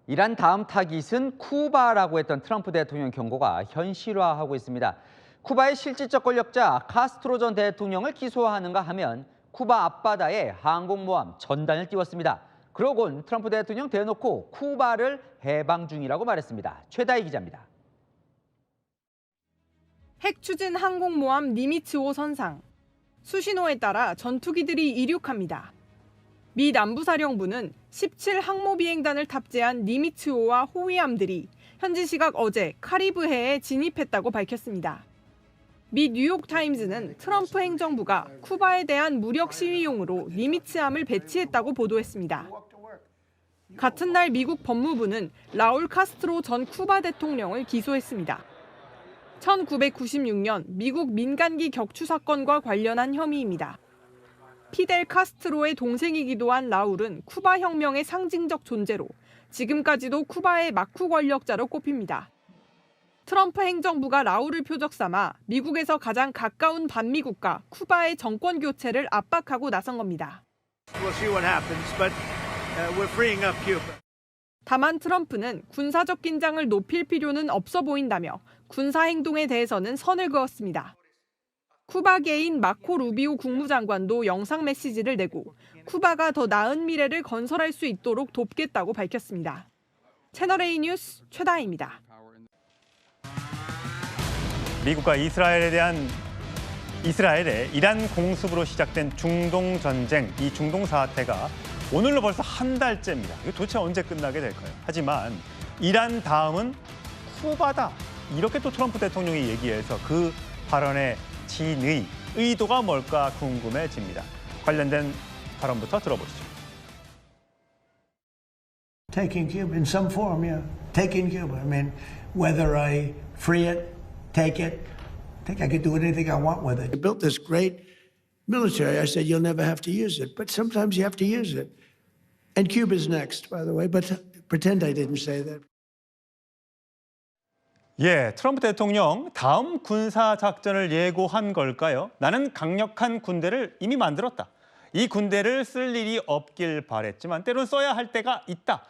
이란 다음 타깃은 쿠바라고 했던 트럼프 대통령 경고가 현실화하고 있습니다. 쿠바의 실질적 권력자 카스트로 전 대통령을 기소하는가 하면 쿠바 앞바다에 항공모함 전단을 띄웠습니다. 그러곤 트럼프 대통령 대놓고 쿠바를 해방 중이라고 말했습니다. 최다희 기자입니다. 핵 추진 항공모함 니미츠호 선상. 수신호에 따라 전투기들이 이륙합니다. 미 남부사령부는 17 항모비행단을 탑재한 니미츠호와 호위함들이 현지 시각 어제 카리브해에 진입했다고 밝혔습니다. 미 뉴욕타임즈는 트럼프 행정부가 쿠바에 대한 무력 시위용으로 니미츠함을 배치했다고 보도했습니다. 같은 날 미국 법무부는 라울 카스트로 전 쿠바 대통령을 기소했습니다. 1996년 미국 민간기 격추 사건과 관련한 혐의입니다. 피델 카스트로의 동생이기도 한 라울은 쿠바 혁명의 상징적 존재로 지금까지도 쿠바의 막후 권력자로 꼽힙니다. 트럼프 행정부가 라울을 표적 삼아 미국에서 가장 가까운 반미 국가 쿠바의 정권 교체를 압박하고 나선 겁니다. 다만 트럼프는 군사적 긴장을 높일 필요는 없어 보인다며 군사 행동에 대해서는 선을 그었습니다. 쿠바계인 마코 루비오 국무장관도 영상 메시지를 내고 쿠바가 더 나은 미래를 건설할 수 있도록 돕겠다고 밝혔습니다. 채널A 뉴스 최다희입니다. 미국과 이스라엘의 이란 공습으로 시작된 중동 전쟁, 이 중동 사태가 오늘로 벌써 한 달째입니다. 이거 도대체 언제 끝나게 될까요? 하지만 이란 다음은 쿠바다. 이렇게 또 트럼프 대통령이 얘기해서 그 발언의 진의, 의도가 뭘까 궁금해집니다. 관련된 발언부터 들어보시죠. Taking Cuba in some form, yeah. Taking Cuba. I mean, whether I free it, take it, I think I could do anything I want with it. I built this great military. I said, you'll never have to use it. But sometimes you have to use it. And Cuba's next, by the way. But pretend I didn't say that. 예, 트럼프 대통령 다음 군사 작전을 예고한 걸까요? 나는 강력한 군대를 이미 만들었다. 이 군대를 쓸 일이 없길 바랬지만 때론 써야 할 때가 있다.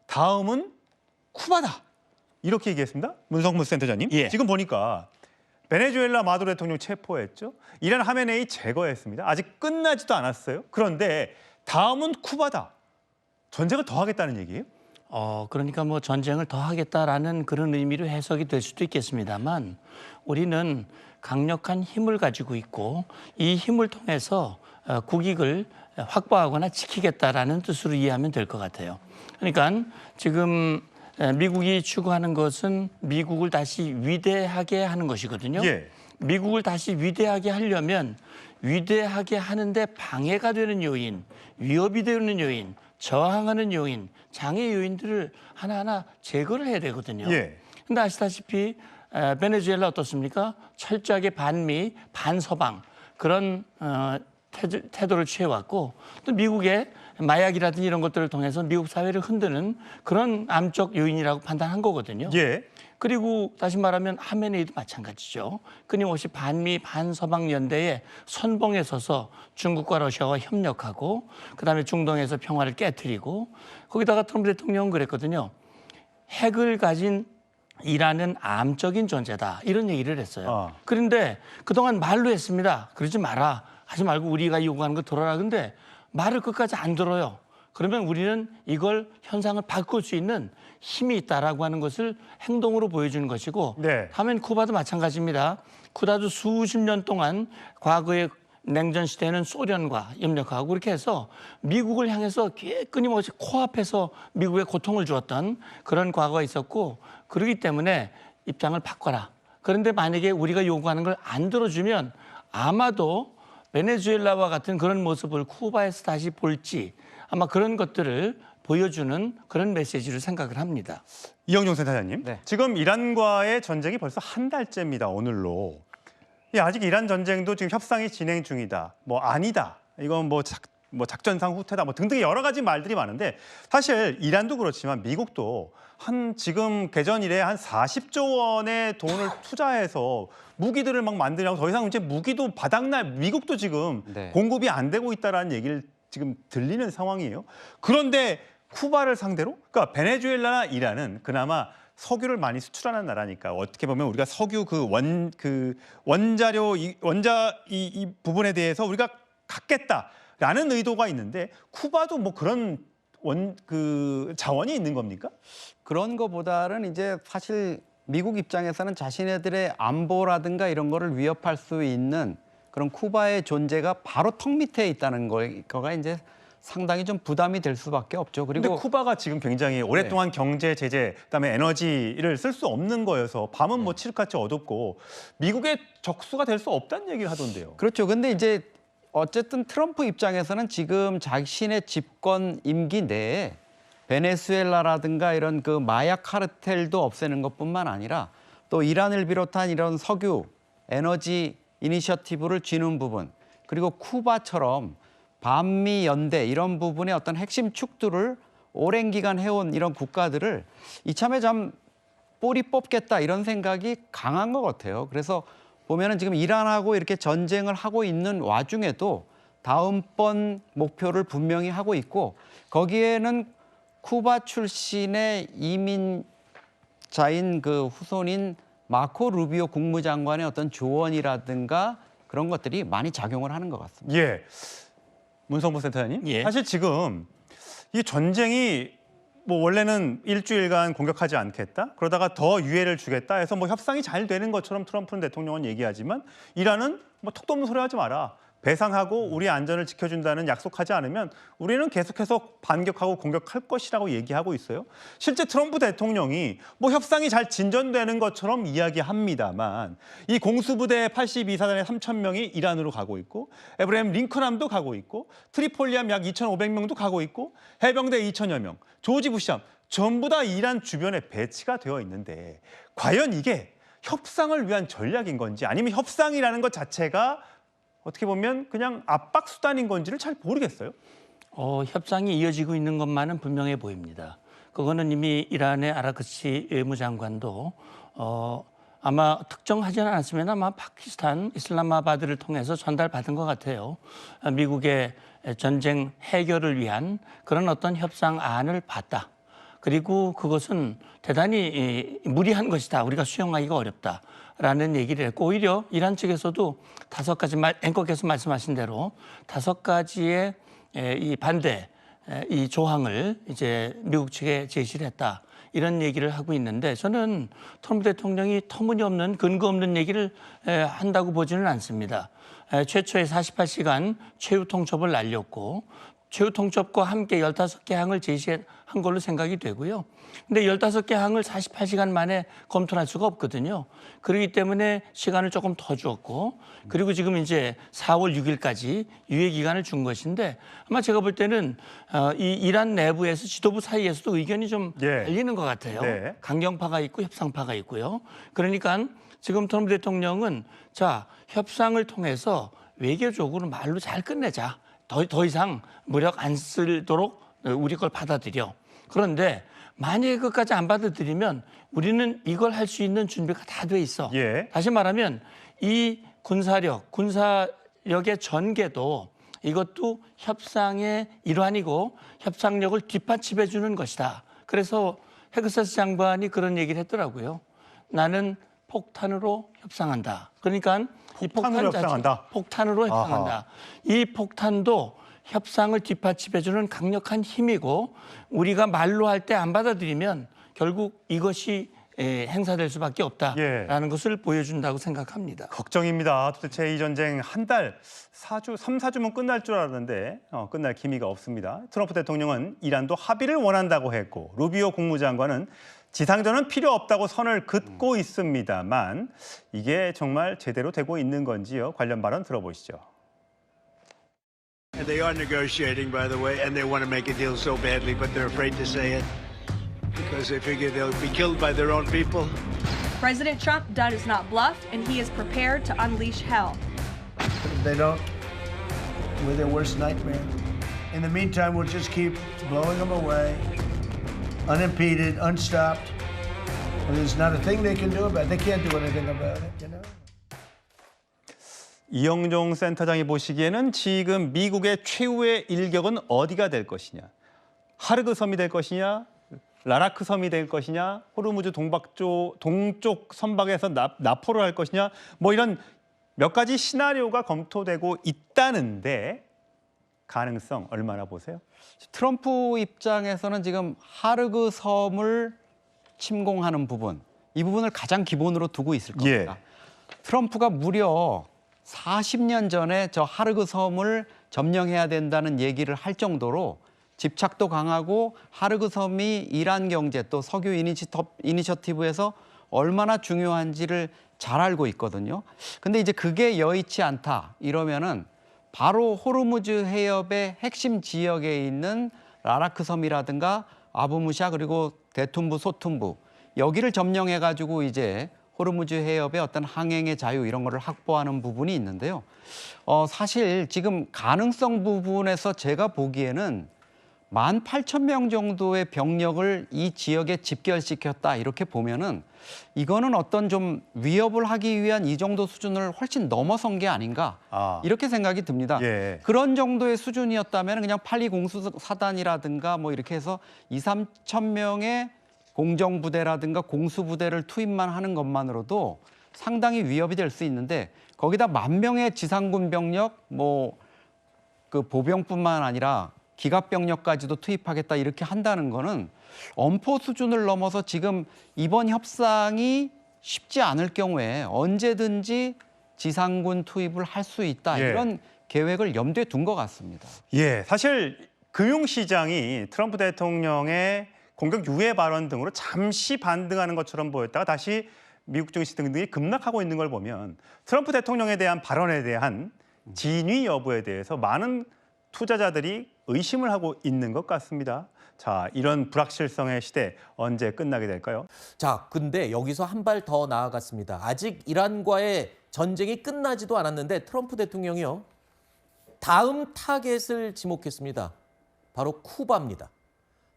다음은 쿠바다. 이렇게 얘기했습니다. 문성무 센터장님. 예. 지금 보니까 베네수엘라 마두로 대통령 체포했죠. 이란 하메네이 제거했습니다. 아직 끝나지도 않았어요. 그런데 다음은 쿠바다. 전쟁을 더 하겠다는 얘기예요? 그러니까 뭐 전쟁을 더 하겠다라는 그런 의미로 해석이 될 수도 있겠습니다만 우리는 강력한 힘을 가지고 있고 이 힘을 통해서 국익을 확보하거나 지키겠다라는 뜻으로 이해하면 될 것 같아요. 그러니까 지금 미국이 추구하는 것은 미국을 다시 위대하게 하는 것이거든요. 예. 미국을 다시 위대하게 하려면 위대하게 하는데 방해가 되는 요인, 위협이 되는 요인, 저항하는 요인, 장애 요인들을 하나하나 제거를 해야 되거든요. 예. 근데 아시다시피 베네수엘라 어떻습니까? 철저하게 반미, 반서방 그런 태도를 취해왔고 또 미국의 마약이라든지 이런 것들을 통해서 미국 사회를 흔드는 그런 암적 요인이라고 판단한 거거든요. 예. 그리고 다시 말하면 하메네이도 마찬가지죠. 끊임없이 반미 반서방 연대에 선봉에 서서 중국과 러시아와 협력하고 그다음에 중동에서 평화를 깨트리고 거기다가 트럼프 대통령은 그랬거든요. 핵을 가진 이란은 암적인 존재다. 이런 얘기를 했어요. 그런데 그동안 말로 했습니다. 그러지 마라. 하지 말고 우리가 요구하는 거 들어라. 근데 말을 끝까지 안 들어요. 그러면 우리는 이걸 현상을 바꿀 수 있는 힘이 있다라고 하는 것을 행동으로 보여주는 것이고 네. 하면 쿠바도 마찬가지입니다. 쿠바도 수십 년 동안 과거의 냉전 시대에는 소련과 협력하고 그렇게 해서 미국을 향해서 끊임없이 코앞에서 미국에 고통을 주었던 그런 과거가 있었고 그렇기 때문에 입장을 바꿔라. 그런데 만약에 우리가 요구하는 걸 안 들어주면 아마도 베네수엘라와 같은 그런 모습을 쿠바에서 다시 볼지 아마 그런 것들을 보여주는 그런 메시지를 생각을 합니다. 이영종 센터장님, 네. 지금 이란과의 전쟁이 벌써 한 달째입니다. 오늘로. 아직 이란 전쟁도 지금 협상이 진행 중이다. 뭐 아니다. 이건 뭐 작전상 후퇴다. 뭐 등등 여러 가지 말들이 많은데 사실 이란도 그렇지만 미국도 지금 개전 이래 한 40조 원의 돈을 투자해서 무기들을 막 만들려고 더 이상 이제 무기도 바닥날 미국도 지금 네. 공급이 안 되고 있다라는 얘기를 지금 들리는 상황이에요. 그런데 쿠바를 상대로? 그러니까 베네수엘라나 이란은 그나마 석유를 많이 수출하는 나라니까 어떻게 보면 우리가 석유 원자료 이 부분에 대해서 우리가 갖겠다라는 의도가 있는데 쿠바도 뭐 그런 자원이 있는 겁니까? 그런 거보다는 이제 사실 미국 입장에서는 자신네들의 안보라든가 이런 거를 위협할 수 있는 그런 쿠바의 존재가 바로 턱 밑에 있다는 거가 이제 상당히 좀 부담이 될 수밖에 없죠. 근데 그리고 쿠바가 지금 굉장히 오랫동안 경제 제재, 그다음에 에너지를 쓸 수 없는 거여서 밤은 뭐 칠흑같이 어둡고 미국의 적수가 될 수 없다는 얘기를 하던데요. 그렇죠. 근데 이제 어쨌든 트럼프 입장에서는 지금 자신의 집권 임기 내에 베네수엘라라든가 이런 그 마약 카르텔도 없애는 것뿐만 아니라 또 이란을 비롯한 이런 석유, 에너지 이니셔티브를 쥐는 부분, 그리고 쿠바처럼 반미 연대 이런 부분의 어떤 핵심 축들을 오랜 기간 해온 이런 국가들을 이참에 좀 뿌리 뽑겠다 이런 생각이 강한 것 같아요. 그래서 보면은 지금 이란하고 이렇게 전쟁을 하고 있는 와중에도 다음번 목표를 분명히 하고 있고 거기에는 쿠바 출신의 이민자인 그 후손인 마코 루비오 국무장관의 어떤 조언이라든가 그런 것들이 많이 작용을 하는 것 같습니다. 예, 문성보 센터장님. 예. 사실 지금 이 전쟁이 뭐 원래는 일주일간 공격하지 않겠다. 그러다가 더 유예를 주겠다 해서 뭐 협상이 잘 되는 것처럼 트럼프 대통령은 얘기하지만 이란은 뭐 턱도 없는 소리 하지 마라. 배상하고 우리 안전을 지켜준다는 약속하지 않으면 우리는 계속해서 반격하고 공격할 것이라고 얘기하고 있어요. 실제 트럼프 대통령이 뭐 협상이 잘 진전되는 것처럼 이야기합니다만 이 공수부대 82사단의 3,000명이 이란으로 가고 있고 에브라임 링컨함도 가고 있고 트리폴리함 약 2,500명도 가고 있고 해병대 2,000여 명, 조지 부시함 전부 다 이란 주변에 배치가 되어 있는데 과연 이게 협상을 위한 전략인 건지 아니면 협상이라는 것 자체가 어떻게 보면 그냥 압박 수단인 건지를 잘 모르겠어요. 협상이 이어지고 있는 것만은 분명해 보입니다. 그거는 이미 이란의 아라크치 외무장관도 아마 특정하지는 않았으면 아마 파키스탄 이슬라마바드를 통해서 전달받은 것 같아요. 미국의 전쟁 해결을 위한 그런 어떤 협상안을 봤다. 그리고 그것은 대단히 무리한 것이다. 우리가 수용하기가 어렵다라는 얘기를 했고 오히려 이란 측에서도 5가지 앵커께서 말씀하신 대로 5가지의 이 반대 이 조항을 이제 미국 측에 제시를 했다. 이런 얘기를 하고 있는데 저는 트럼프 대통령이 터무니없는 근거 없는 얘기를 한다고 보지는 않습니다. 최초의 48시간 최후 통첩을 날렸고 최후 통첩과 함께 15개 항을 제시한 걸로 생각이 되고요. 근데 15개 항을 48시간 만에 검토할 수가 없거든요. 그렇기 때문에 시간을 조금 더 주었고 그리고 지금 이제 4월 6일까지 유예 기간을 준 것인데 아마 제가 볼 때는 이 이란 내부에서 지도부 사이에서도 의견이 좀 갈리는 것 같아요. 네. 강경파가 있고 협상파가 있고요. 그러니까 지금 트럼프 대통령은 자 협상을 통해서 외교적으로 말로 잘 끝내자. 더 이상 무력 안 쓰도록 우리 걸 받아들여. 그런데 만약에 그것까지 안 받아들이면 우리는 이걸 할 수 있는 준비가 다 돼 있어. 예. 다시 말하면 이 군사력의 전개도 이것도 협상의 일환이고 협상력을 뒷받침해 주는 것이다. 그래서 헤그세스 장관이 그런 얘기를 했더라고요. 나는 폭탄으로 협상한다. 그러니까 이 폭탄으로 협상한다. 폭탄으로 협상한다. 아하. 이 폭탄도 협상을 뒷받침해주는 강력한 힘이고 우리가 말로 할 때 안 받아들이면 결국 이것이 행사될 수밖에 없다라는 것을 보여준다고 생각합니다. 걱정입니다. 도대체 이 전쟁 한 달, 4주, 3, 4주면 끝날 줄 알았는데 끝날 기미가 없습니다. 트럼프 대통령은 이란도 합의를 원한다고 했고 루비오 국무장관은 지상전은 필요 없다고 선을 긋고 있습니다만 이게 정말 제대로 되고 있는 건지요? 관련 발언 들어보시죠. And they are negotiating, by the way, and they want to make a deal so badly, but they're afraid to say it because they figure they'll be killed by their own people. President Trump does not bluff, and he is prepared to unleash hell. If they don't, we're their worst nightmare. In the meantime, we'll just keep blowing them away, unimpeded, unstopped. And there's not a thing they can do about it. They can't do anything about it, you know? 이영종 센터장이 보시기에는 지금 미국의 최후의 일격은 어디가 될 것이냐. 하르그 섬이 될 것이냐, 라라크 섬이 될 것이냐, 호르무즈 동쪽 선박에서 납포를 할 것이냐, 뭐 이런 몇 가지 시나리오가 검토되고 있다는데 가능성 얼마나 보세요? 트럼프 입장에서는 지금 하르그 섬을 침공하는 부분, 이 부분을 가장 기본으로 두고 있을 겁니다. 트럼프가 무려 40년 전에 저 하르그 섬을 점령해야 된다는 얘기를 할 정도로 집착도 강하고 하르그 섬이 이란 경제 또 석유 이니셔티브에서 얼마나 중요한지를 잘 알고 있거든요. 근데 이제 그게 여의치 않다 이러면은 바로 호르무즈 해협의 핵심 지역에 있는 라라크 섬이라든가 아부무샤 그리고 대툰부, 소툰부 여기를 점령해 가지고 이제 호르무즈 해협의 어떤 항행의 자유 이런 거를 확보하는 부분이 있는데요. 사실 지금 가능성 부분에서 제가 보기에는 18,000명 정도의 병력을 이 지역에 집결시켰다 이렇게 보면은 이거는 어떤 좀 위협을 하기 위한 이 정도 수준을 훨씬 넘어선 게 아닌가 이렇게 생각이 듭니다. 그런 정도의 수준이었다면 그냥 팔리 공수사단이라든가 뭐 이렇게 해서 2-3천 명의 공정부대라든가 공수부대를 투입만 하는 것만으로도 상당히 위협이 될 수 있는데 거기다 10,000명의 지상군 병력 뭐 그 보병뿐만 아니라 기갑병력까지도 투입하겠다 이렇게 한다는 거는 엄포 수준을 넘어서 지금 이번 협상이 쉽지 않을 경우에 언제든지 지상군 투입을 할 수 있다 이런 계획을 염두에 둔 것 같습니다. 사실 금융시장이 트럼프 대통령의 공격 유예 발언 등으로 잠시 반등하는 것처럼 보였다가 다시 미국 증시 등등이 급락하고 있는 걸 보면 트럼프 대통령에 대한 발언에 대한 진위 여부에 대해서 많은 투자자들이 의심을 하고 있는 것 같습니다. 자, 이런 불확실성의 시대 언제 끝나게 될까요? 자, 근데 여기서 한 발 더 나아갔습니다. 아직 이란과의 전쟁이 끝나지도 않았는데 트럼프 대통령이요. 다음 타겟을 지목했습니다. 바로 쿠바입니다.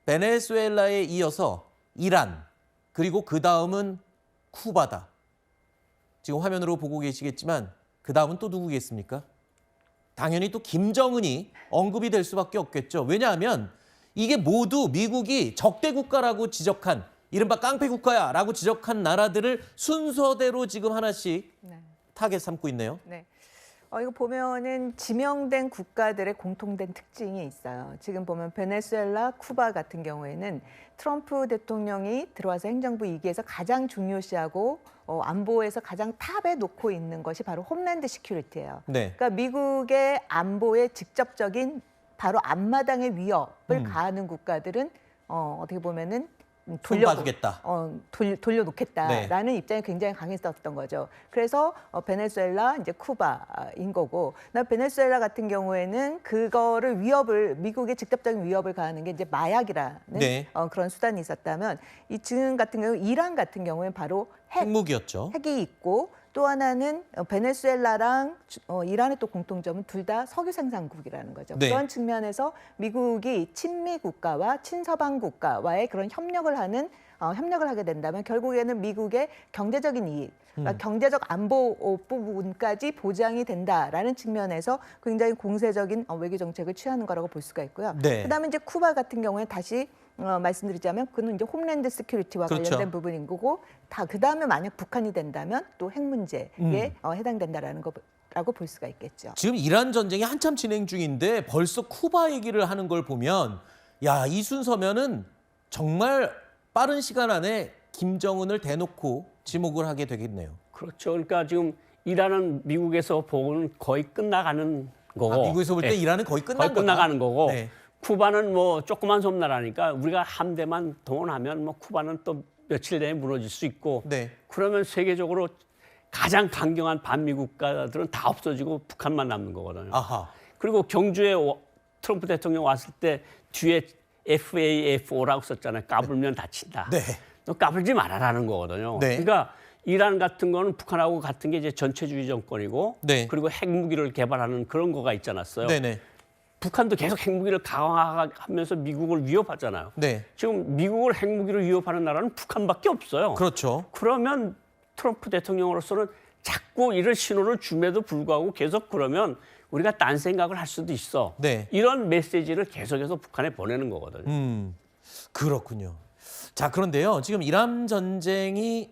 베네수엘라에 이어서 이란, 그리고 그 다음은 쿠바다. 지금 화면으로 보고 계시겠지만 그 다음은 또 누구겠습니까? 당연히 또 김정은이 언급이 될 수밖에 없겠죠. 왜냐하면 이게 모두 미국이 적대 국가라고 지적한 이른바 깡패 국가야라고 지적한 나라들을 순서대로 지금 하나씩 타겟 삼고 있네요. 네. 이거 보면은 지명된 국가들의 공통된 특징이 있어요. 지금 보면 베네수엘라, 쿠바 같은 경우에는 트럼프 대통령이 들어와서 행정부 2기에서 가장 중요시하고 안보에서 가장 탑에 놓고 있는 것이 바로 홈랜드 시큐리티예요. 그러니까 미국의 안보에 직접적인 바로 앞마당의 위협을 가하는 국가들은 어떻게 보면은 돌려놓겠다라는 입장이 굉장히 강했었던 거죠. 그래서 베네수엘라, 이제 쿠바인 거고, 베네수엘라 같은 경우에는 그거를 미국의 직접적인 위협을 가하는 게 이제 마약이라는 그런 수단이 있었다면, 이 지금 같은 경우 이란 같은 경우에는 바로 핵무기였죠. 핵이 있고, 또 하나는 베네수엘라랑 이란의 또 공통점은 둘 다 석유 생산국이라는 거죠. 그런 측면에서 미국이 친미 국가와 친서방 국가와의 그런 협력을 하게 된다면 결국에는 미국의 경제적인 이익, 그러니까 경제적 안보 부분까지 보장이 된다라는 측면에서 굉장히 공세적인 외교 정책을 취하는 거라고 볼 수가 있고요. 그다음에 이제 쿠바 같은 경우에 다시 말씀드리자면 그는 이제 홈랜드 시큐리티와 관련된 부분인 거고, 그다음에 만약 북한이 된다면 또 핵 문제에 해당된다라는 거라고 볼 수가 있겠죠. 지금 이란 전쟁이 한참 진행 중인데 벌써 쿠바 얘기를 하는 걸 보면 이 순서면은 정말 빠른 시간 안에 김정은을 대놓고 지목을 하게 되겠네요. 그렇죠. 그러니까 지금 이란은 미국에서 보고는 거의 끝나가는 거고. 미국에서 볼 때 이란은 거의 끝나가는 거고. 쿠바는 뭐 조그만 섬나라니까 우리가 함대만 동원하면 뭐 쿠바는 또 며칠 내에 무너질 수 있고. 그러면 세계적으로 가장 강경한 반미 국가들은 다 없어지고 북한만 남는 거거든요. 그리고 경주에 트럼프 대통령 왔을 때 뒤에 FAFO라고 썼잖아요. 까불면 다친다. 너 까불지 말아라는 거거든요. 그러니까 이란 같은 거는 북한하고 같은 게 이제 전체주의 정권이고 그리고 핵무기를 개발하는 그런 거가 있지 않았어요. 북한도 계속 핵무기를 강화하면서 미국을 위협하잖아요. 지금 미국을 핵무기로 위협하는 나라는 북한밖에 없어요. 그러면 트럼프 대통령으로서는 자꾸 이런 신호를 줌에도 불구하고 계속 그러면 우리가 딴 생각을 할 수도 있어. 네. 이런 메시지를 계속해서 북한에 보내는 거거든요. 그렇군요. 자, 그런데요. 지금 이란 전쟁이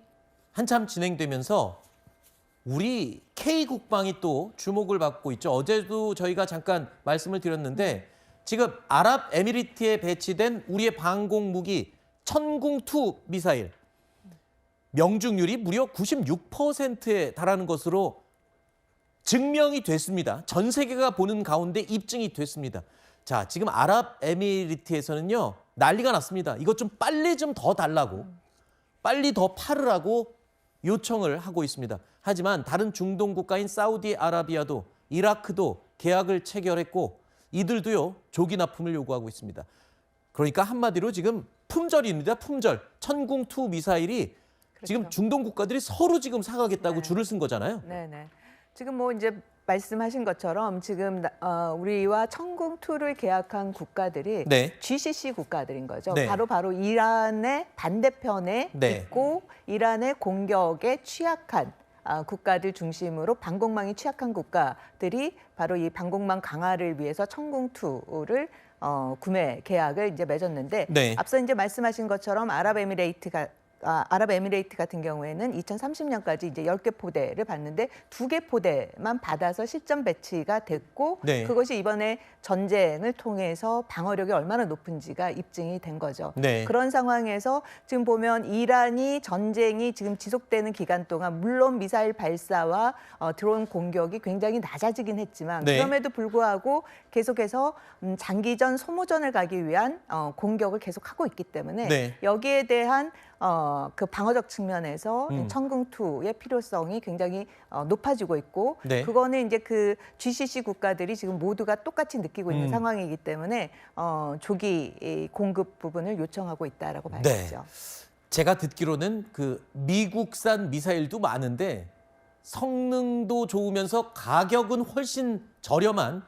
한참 진행되면서 우리 K국방이 또 주목을 받고 있죠. 어제도 저희가 잠깐 말씀을 드렸는데 지금 아랍에미리트에 배치된 우리의 방공 무기 천궁2 미사일 명중률이 무려 96%에 달하는 것으로 증명이 됐습니다. 전 세계가 보는 가운데 입증이 됐습니다. 자, 지금 아랍에미리트에서는요. 난리가 났습니다. 이것 좀 빨리 좀 더 달라고, 빨리 더 팔으라고 요청을 하고 있습니다. 하지만 다른 중동 국가인 사우디아라비아도 이라크도 계약을 체결했고 이들도요. 조기 납품을 요구하고 있습니다. 그러니까 한마디로 지금 품절입니다. 품절. 천궁2 미사일이 그렇죠. 지금 중동 국가들이 서로 지금 사가겠다고 네. 줄을 쓴 거잖아요. 네네. 지금 뭐 이제 말씀하신 것처럼 지금 우리와 천궁2를 계약한 국가들이 네. GCC 국가들인 거죠. 네. 바로 이란의 반대편에 네. 있고 이란의 공격에 취약한 국가들 중심으로 방공망이 취약한 국가들이 바로 이 방공망 강화를 위해서 천궁2를 구매 계약을 이제 맺었는데 네. 앞서 이제 말씀하신 것처럼 아랍에미레이트 같은 경우에는 2030년까지 이제 10개 포대를 받는데 2개 포대만 받아서 실전 배치가 됐고 네. 그것이 이번에 전쟁을 통해서 방어력이 얼마나 높은지가 입증이 된 거죠. 네. 그런 상황에서 지금 보면 이란이 전쟁이 지금 지속되는 기간 동안 물론 미사일 발사와 드론 공격이 굉장히 낮아지긴 했지만 네. 그럼에도 불구하고 계속해서 장기전 소모전을 가기 위한 공격을 계속하고 있기 때문에 네. 여기에 대한 그 방어적 측면에서 천궁2의 필요성이 굉장히 높아지고 있고 네. 그거는 이제 그 GCC 국가들이 지금 모두가 똑같이 느끼고 있는 상황이기 때문에 조기 공급 부분을 요청하고 있다라고 봐야겠죠. 제가 듣기로는 그 미국산 미사일도 많은데 성능도 좋으면서 가격은 훨씬 저렴한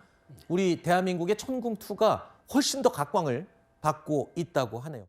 우리 대한민국의 천궁2가 훨씬 더 각광을 받고 있다고 하네요.